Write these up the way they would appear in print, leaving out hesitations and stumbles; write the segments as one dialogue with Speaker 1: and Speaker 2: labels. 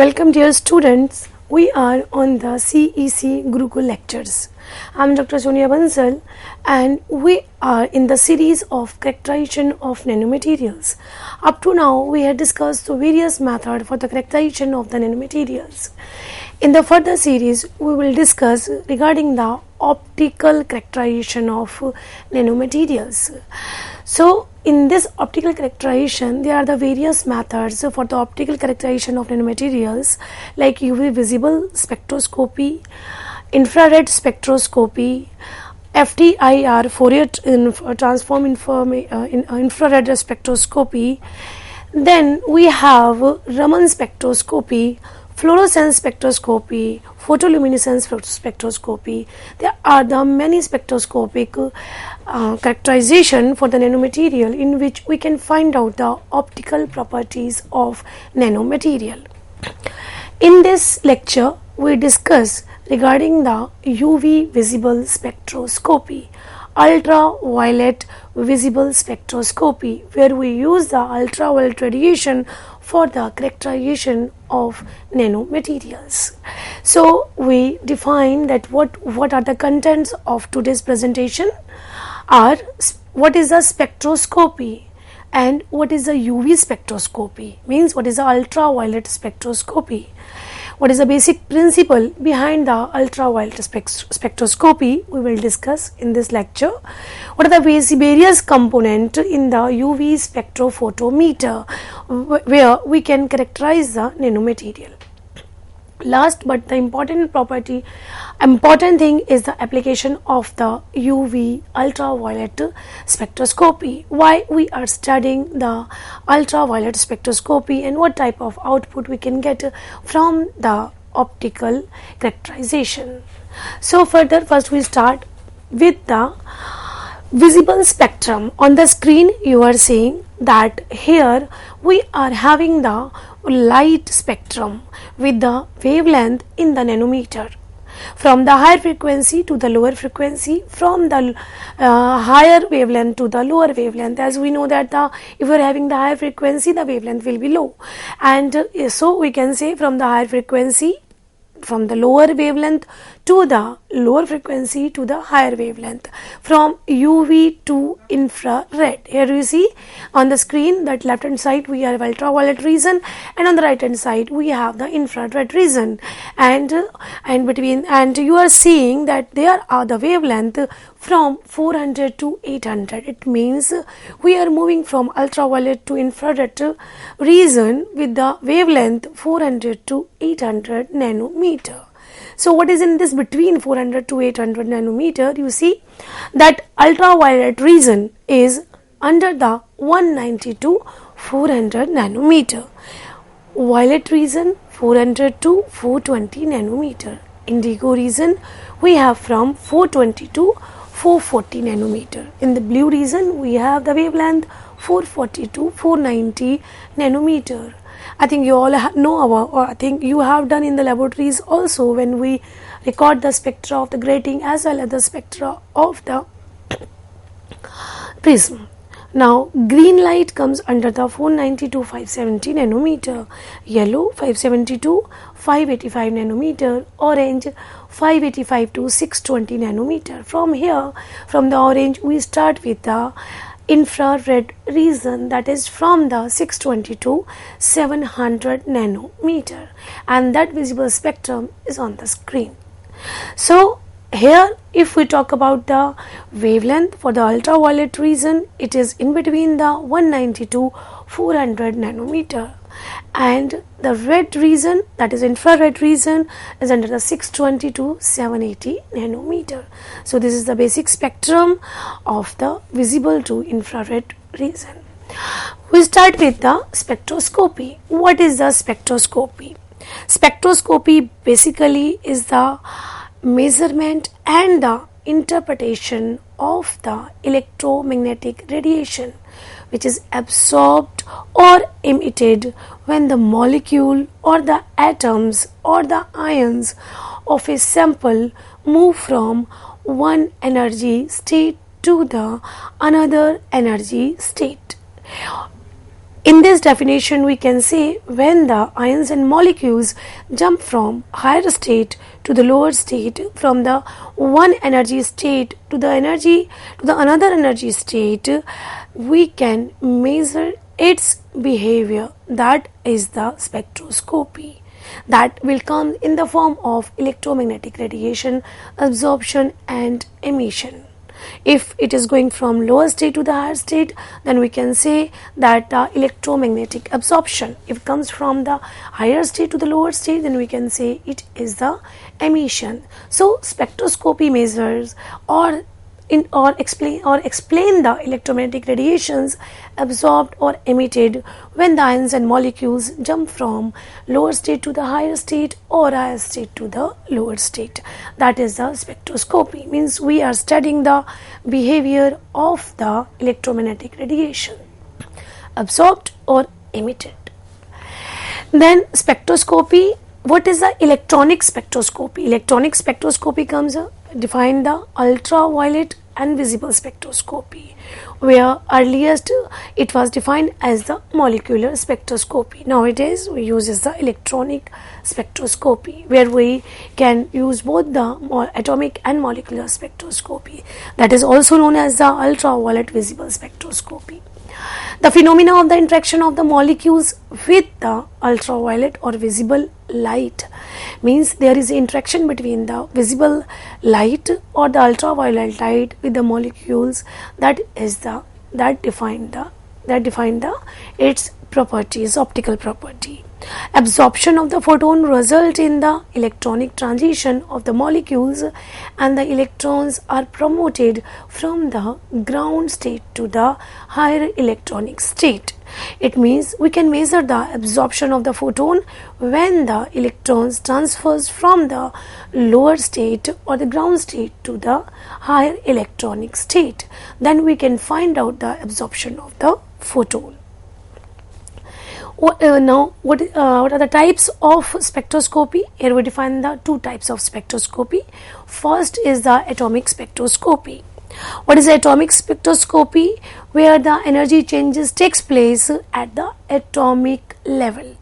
Speaker 1: Welcome dear students, we are on the CEC Gurukul lectures. I am Dr. Sonia Bansal and we are in the series of characterization of nanomaterials. Up to now we have discussed the various methods for the characterization of the nanomaterials. In the further series we will discuss regarding the optical characterization of nanomaterials. So in this optical characterization, there are the various methods for the optical characterization of nanomaterials like UV visible spectroscopy, infrared spectroscopy, FTIR Fourier transform infrared spectroscopy. Then we have Raman spectroscopy, fluorescence spectroscopy, photoluminescence spectroscopy. There are the many spectroscopic characterization for the nanomaterial in which we can find out the optical properties of nanomaterial. In this lecture, we discuss regarding the UV visible spectroscopy, ultraviolet visible spectroscopy, where we use the ultraviolet radiation for the characterization of nanomaterials. So we define that what are the contents of today's presentation are what is the spectroscopy and what is the UV spectroscopy, means what is the ultraviolet spectroscopy. What is the basic principle behind the ultraviolet spectroscopy we will discuss in this lecture. What are the various components in the UV spectrophotometer where we can characterize the nanomaterial. Last but the important thing is the application of the UV ultraviolet spectroscopy. Why we are studying the ultraviolet spectroscopy and what type of output we can get from the optical characterization. So first we start with the visible spectrum. On the screen you are seeing that here we are having the light spectrum with the wavelength in the nanometer, from the higher frequency to the lower frequency, from the higher wavelength to the lower wavelength. As we know that if we are having the higher frequency, the wavelength will be low, and so we can say from the higher frequency, from the lower wavelength to the lower frequency to the higher wavelength, from UV to infrared. Here you see on the screen that left hand side we have ultraviolet region and on the right hand side we have the infrared region, and you are seeing that there are the wavelength from 400 to 800. It means we are moving from ultraviolet to infrared region with the wavelength 400 to 800 nanometer. So what is in this between 400 to 800 nanometer? You see that ultraviolet region is under the 190 to 400 nanometer. Violet region 400 to 420 nanometer. Indigo region we have from 420 to 440 nanometer. In the blue region we have the wavelength 440 to 490 nanometer. I think you all know about, or I think you have done in the laboratories also when we record the spectra of the grating as well as the spectra of the prism. Now green light comes under the 490 to 570 nanometer, yellow 570 to 585 nanometer, orange 585 to 620 nanometer. From here, from the orange we start with the infrared region, that is from the 620 to 700 nanometer, and that visible spectrum is on the screen. So here if we talk about the wavelength for the ultraviolet region, it is in between the 190 to 400 nanometer, and the red region, that is infrared region, is under the 620 to 780 nanometer. So this is the basic spectrum of the visible to infrared region. We start with the spectroscopy. What is the spectroscopy? Spectroscopy basically is the measurement and the interpretation of the electromagnetic radiation which is absorbed or emitted when the molecule or the atoms or the ions of a sample move from one energy state to the another energy state. In this definition, we can say when the ions and molecules jump from higher state to the lower state, from the one energy state to the another energy state, we can measure its behavior. That is the spectroscopy. That will come in the form of electromagnetic radiation, absorption and emission. If it is going from lower state to the higher state, then we can say that the electromagnetic absorption. If it comes from the higher state to the lower state, then we can say it is the emission. So spectroscopy measures or explain the electromagnetic radiations absorbed or emitted when the ions and molecules jump from lower state to the higher state or higher state to the lower state. That is the spectroscopy. Means we are studying the behavior of the electromagnetic radiation absorbed or emitted. Then spectroscopy. What is the electronic spectroscopy? Electronic spectroscopy comes define the ultraviolet and visible spectroscopy, where earliest it was defined as the molecular spectroscopy. Nowadays we use the electronic spectroscopy, where we can use both the atomic and molecular spectroscopy. That is also known as the ultraviolet visible spectroscopy. The phenomena of the interaction of the molecules with the ultraviolet or visible light means there is interaction between the visible light or the ultraviolet light with the molecules. That define its properties, optical property. Absorption of the photon result in the electronic transition of the molecules, and the electrons are promoted from the ground state to the higher electronic state. It means we can measure the absorption of the photon when the electrons transfers from the lower state or the ground state to the higher electronic state. Then we can find out the absorption of the photon. What are the types of spectroscopy? Here we define the two types of spectroscopy. First is the atomic spectroscopy. What is atomic spectroscopy? Where the energy changes takes place at the atomic level.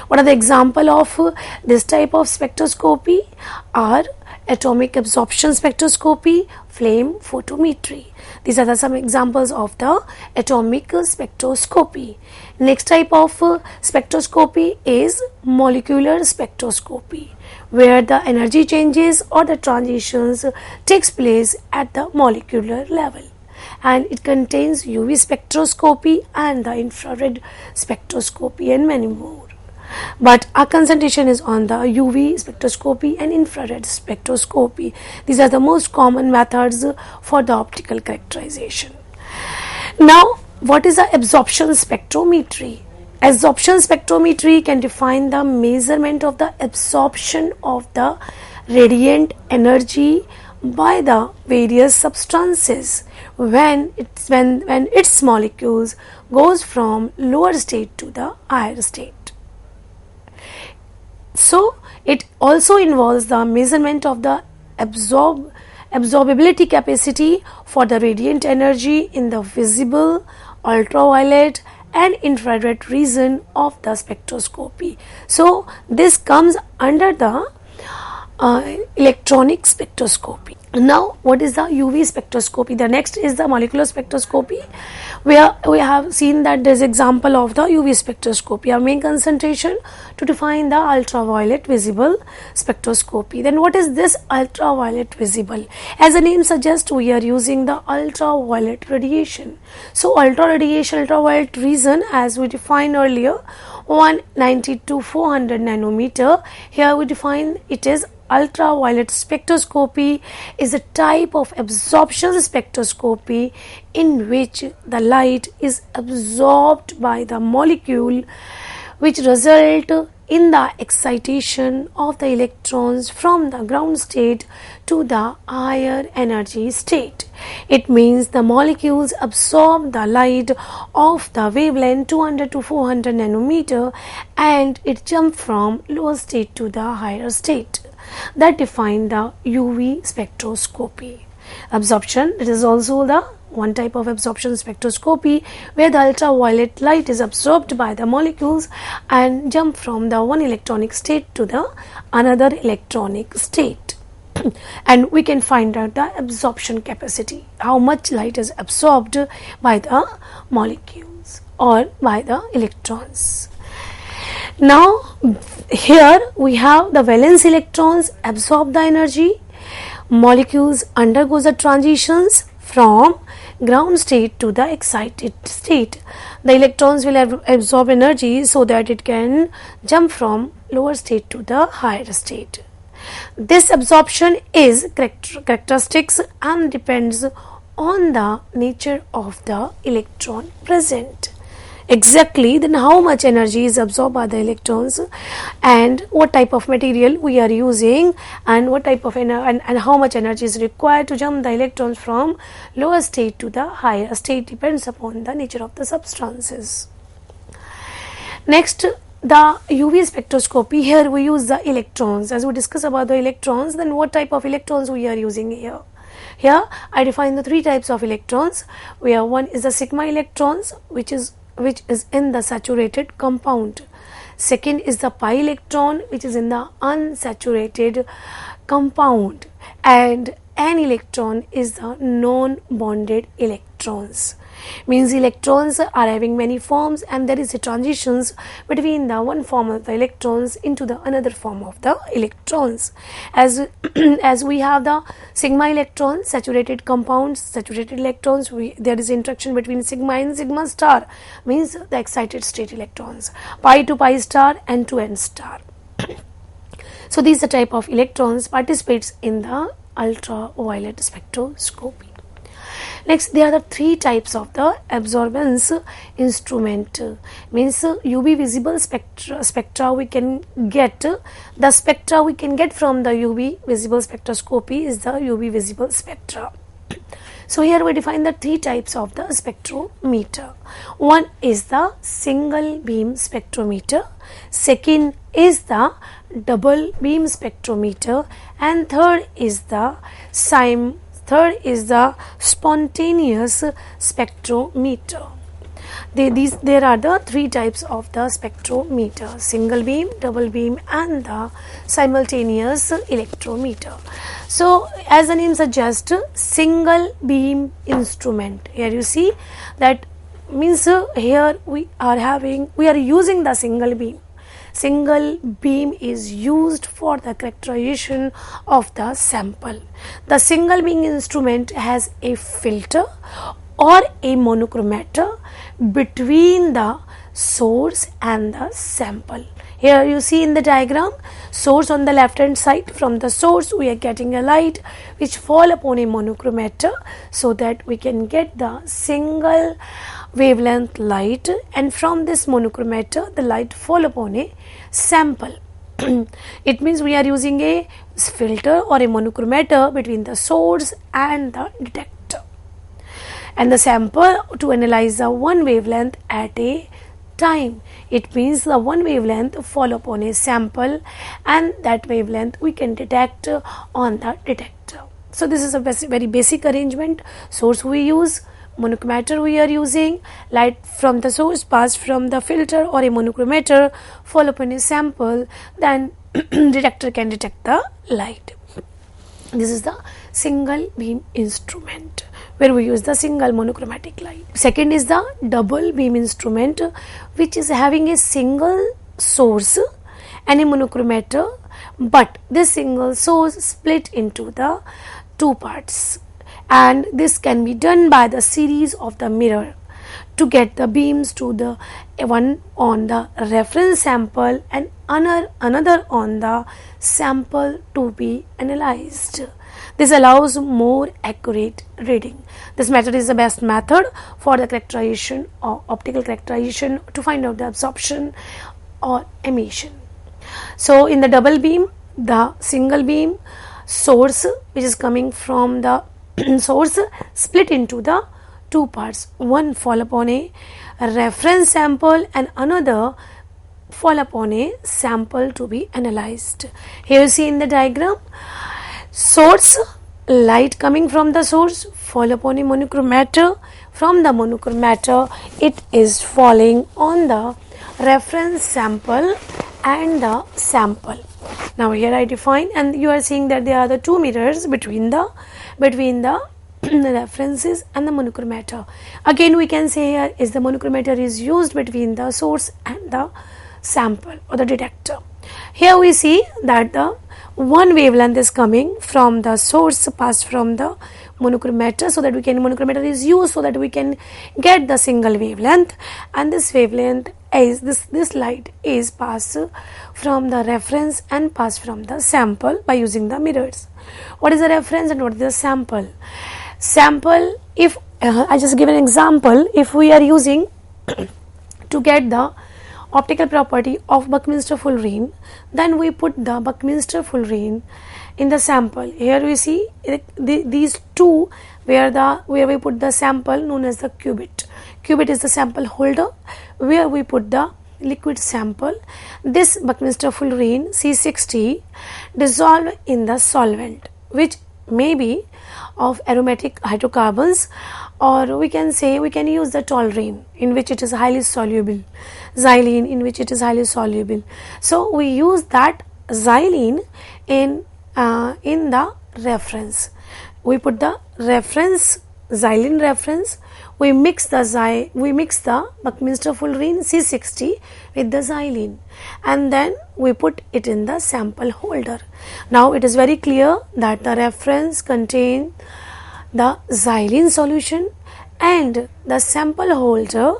Speaker 1: What are the example of this type of spectroscopy? Are atomic absorption spectroscopy, flame photometry. These are some examples of the atomic spectroscopy. Next type of spectroscopy is molecular spectroscopy, where the energy changes or the transitions takes place at the molecular level, and it contains UV spectroscopy and the infrared spectroscopy and many more. But our concentration is on the UV spectroscopy and infrared spectroscopy. These are the most common methods for the optical characterization. Now, what is the absorption spectrometry? Absorption spectrometry can define the measurement of the absorption of the radiant energy by the various substances when its molecules goes from lower state to the higher state. So it also involves the measurement of the absorbability capacity for the radiant energy in the visible, ultraviolet and infrared region of the spectroscopy. So this comes under the electronic spectroscopy. Now, what is the UV spectroscopy? The next is the molecular spectroscopy, where we have seen that there is example of the UV spectroscopy. Our main concentration to define the ultraviolet visible spectroscopy. Then what is this ultraviolet visible? As the name suggests, we are using the ultraviolet radiation. So ultraviolet region, as we defined earlier, 190 to 400 nanometer. Here we define it is ultraviolet spectroscopy is a type of absorption spectroscopy in which the light is absorbed by the molecule, which result in the excitation of the electrons from the ground state to the higher energy state. It means the molecules absorb the light of the wavelength 200 to 400 nanometer and it jump from lower state to the higher state. That define the UV spectroscopy. Absorption, it is also the one type of absorption spectroscopy, where the ultraviolet light is absorbed by the molecules and jump from the one electronic state to the another electronic state. And we can find out the absorption capacity, how much light is absorbed by the molecules or by the electrons. Now here we have the valence electrons absorb the energy, molecules undergoes the transitions from ground state to the excited state. The electrons will absorb energy so that it can jump from lower state to the higher state. This absorption is characteristics and depends on the nature of the electron present. Exactly, then how much energy is absorbed by the electrons and what type of material we are using and what type of and how much energy is required to jump the electrons from lower state to the higher state depends upon the nature of the substances. Next, the UV spectroscopy. Here we use the electrons. As we discuss about the electrons, then what type of electrons we are using here? Here I define the three types of electrons, where one is the sigma electrons, which is in the saturated compound. Second is the pi electron, which is in the unsaturated compound, and an electron is the non-bonded electrons. Means electrons are having many forms and there is a transitions between the one form of the electrons into the another form of the electrons. As we have the sigma electrons, saturated compounds, saturated electrons, there is interaction between sigma and sigma star, means the excited state electrons, pi to pi star and to n star. So these are the type of electrons participates in the ultraviolet spectroscopy. Next, there are the three types of the absorbance instrument. Means UV visible spectra we can get. The spectra we can get from the UV visible spectroscopy is the UV visible spectra. So here we define the three types of the spectrometer. One is the single beam spectrometer, second is the double beam spectrometer, and third is the spontaneous spectrometer. There are the three types of the spectrometer: single beam, double beam, and the simultaneous electrometer. So as the name suggests, single beam instrument. Here you see that means here we are using the single beam. Single beam is used for the characterization of the sample. The single beam instrument has a filter or a monochromator between the source and the sample. Here you see in the diagram, source on the left hand side. From the source we are getting a light which fall upon a monochromator so that we can get the single wavelength light, and from this monochromator the light fall upon a sample. It means we are using a filter or a monochromator between the source and the detector and the sample to analyze the one wavelength at a time. It means the one wavelength fall upon a sample and that wavelength we can detect on the detector. So this is a very basic arrangement. Source we use, monochromator we are using, light from the source pass from the filter or a monochromator fall upon a sample, then detector can detect the light. This is the single beam instrument where we use the single monochromatic light. Second is the double beam instrument, which is having a single source and a monochromator, but this single source split into the two parts, and this can be done by the series of the mirror to get the beams to the one on the reference sample and another on the sample to be analyzed. This allows more accurate reading. This method is the best method for the characterization or optical characterization to find out the absorption or emission. So in the double beam, the single beam source which is coming from the source split into the two parts. One fall upon a reference sample and another fall upon a sample to be analyzed. Here you see in the diagram, source, light coming from the source fall upon a monochromator. From the monochromator, it is falling on the reference sample and the sample. Now here I define, and you are seeing that there are the two mirrors between the references and the monochromator. Again we can say here is the monochromator is used between the source and the sample or the detector. Here we see that the one wavelength is coming from the source passed from the monochromator, so that we can monochromator is used so that we can get the single wavelength, and this wavelength is this light is passed from the reference and passed from the sample by using the mirrors. What is the reference and what is the sample? Sample, if I just give an example, if we are using to get the optical property of Buckminster Fullerene, then we put the Buckminster Fullerene in the sample. Here we see these two where we put the sample known as the cubit. Cubit is the sample holder where we put the liquid sample. This Buckminster Fullerene C60 dissolved in the solvent, which may be of aromatic hydrocarbons, or we can say we can use the toluene in which it is highly soluble, xylene in which it is highly soluble. So we use that xylene in the reference. We put the reference, xylene reference, we mix the Buckminster Fullerene C60 with the xylene, and then we put it in the sample holder. Now it is very clear that the reference contains the xylene solution and the sample holder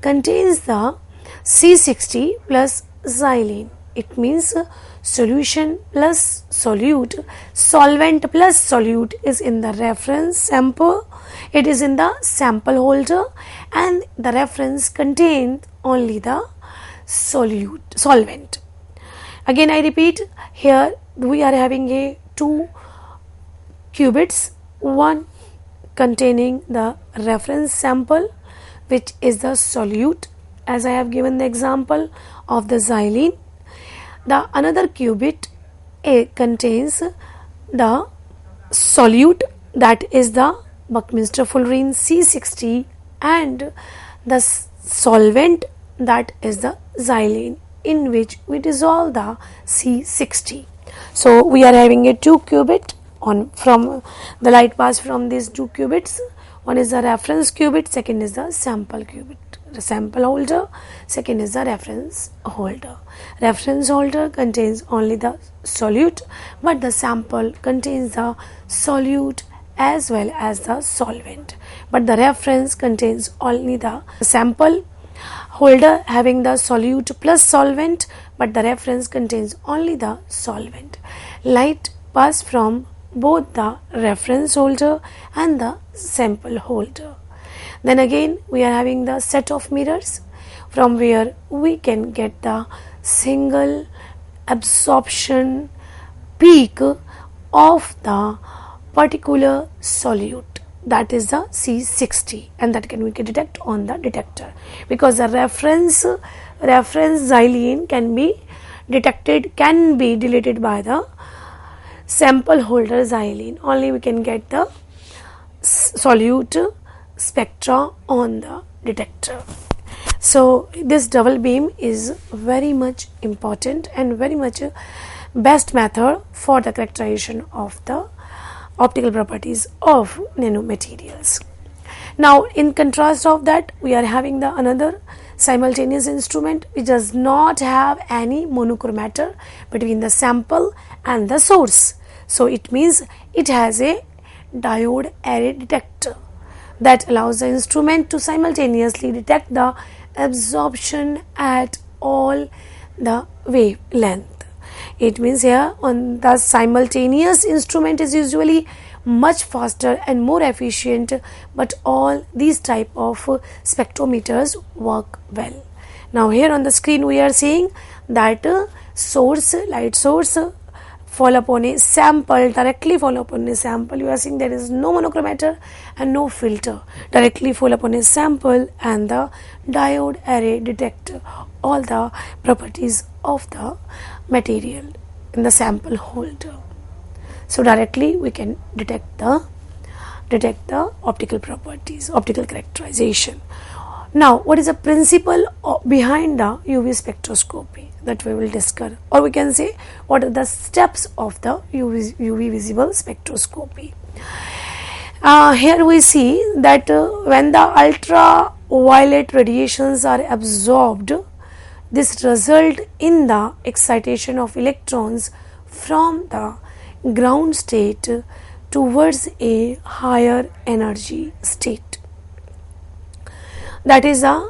Speaker 1: contains the C60 plus xylene. It means solution plus solute, solvent plus solute is in the reference sample, it is in the sample holder, and the reference contains only the solvent. Again I repeat, here we are having a two qubits, one containing the reference sample which is the solute, as I have given the example of the xylene. The another qubit contains the solute, that is the Buckminster Fullerene C60, and the solvent, that is the xylene, in which we dissolve the C60. So we are having a two qubit from the light pass from these two qubits. One is the reference qubit, second is the sample qubit. The sample holder, second is the reference holder. Reference holder contains only the solute, but the sample contains the solute as well as the solvent. But the reference contains only the sample holder having the solute plus solvent, but the reference contains only the solvent. Light pass from both the reference holder and the sample holder. Then again we are having the set of mirrors from where we can get the single absorption peak of the particular solute, that is the C60, and that we can detect on the detector, because the reference xylene can be deleted by the sample holder xylene. Only we can get the solute spectra on the detector. So this double beam is very much important and very much best method for the characterization of the optical properties of nanomaterials. Now in contrast of that, we are having the another simultaneous instrument which does not have any monochromator between the sample and the source. So it means it has a diode array detector that allows the instrument to simultaneously detect the absorption at all the wavelength. It means here on the simultaneous instrument is usually much faster and more efficient, but all these type of spectrometers work well. Now here on the screen we are seeing that light source fall upon a sample, directly fall upon a sample. You are seeing there is no monochromator and no filter, directly fall upon a sample, and the diode array detect all the properties of the material in the sample holder. So directly we can detect detect the optical properties, optical characterization. Now, what is the principle behind the UV spectroscopy that we will discuss, or we can say what are the steps of the UV visible spectroscopy. Here we see that when the ultraviolet radiations are absorbed, this result in the excitation of electrons from the ground state towards a higher energy state. That is a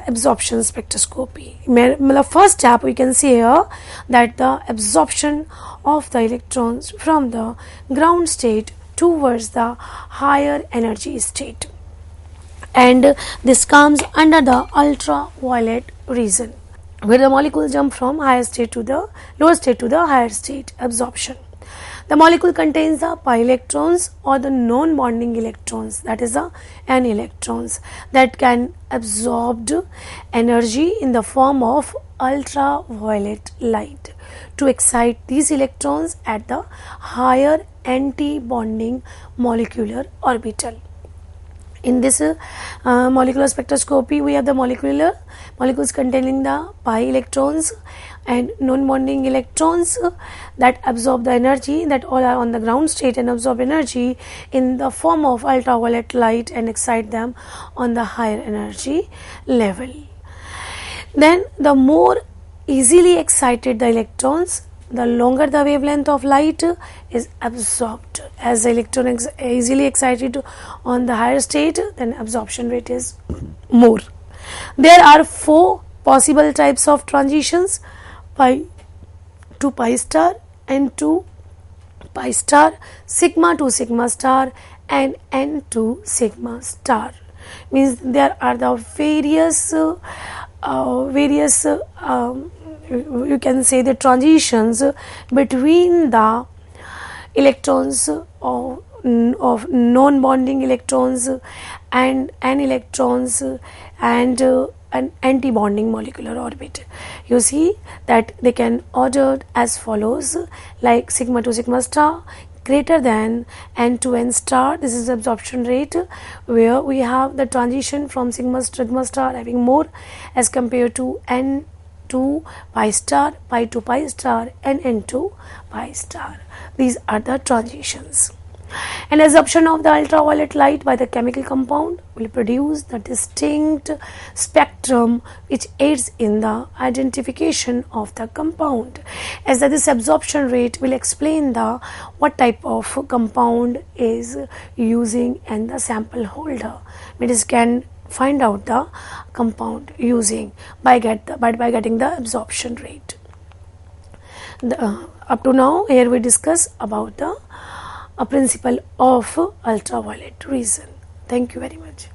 Speaker 1: absorption spectroscopy. The first step we can see here that the absorption of the electrons from the ground state towards the higher energy state, and this comes under the ultraviolet region, where the molecules jump from higher state to the lower state to the higher state absorption. The molecule contains the pi electrons or the non-bonding electrons, that is the n electrons, that can absorb energy in the form of ultraviolet light to excite these electrons at the higher anti-bonding molecular orbital. In this molecular spectroscopy, we have the molecules containing the pi electrons and non-bonding electrons that absorb the energy, that all are on the ground state and absorb energy in the form of ultraviolet light and excite them on the higher energy level. Then the more easily excited the electrons, the longer the wavelength of light is absorbed. As the electron is easily excited on the higher state, then absorption rate is more. There are 4 possible types of transitions: pi to pi star, n to pi star, sigma to sigma star, and n to sigma star. Means there are the various you can say the transitions between the electrons of non-bonding electrons and n electrons and an anti-bonding molecular orbit. You see that they can ordered as follows, like sigma to sigma star greater than n to n star. This is absorption rate, where we have the transition from sigma to sigma star having more as compared to n to pi star, pi to pi star, and n to pi star. These are the transitions. And absorption of the ultraviolet light by the chemical compound will produce the distinct spectrum which aids in the identification of the compound. As this absorption rate will explain the what type of compound is using and the sample holder. It is can find out the compound using by getting the absorption rate. Up to now, here we discuss about the principle of ultraviolet region. Thank you very much.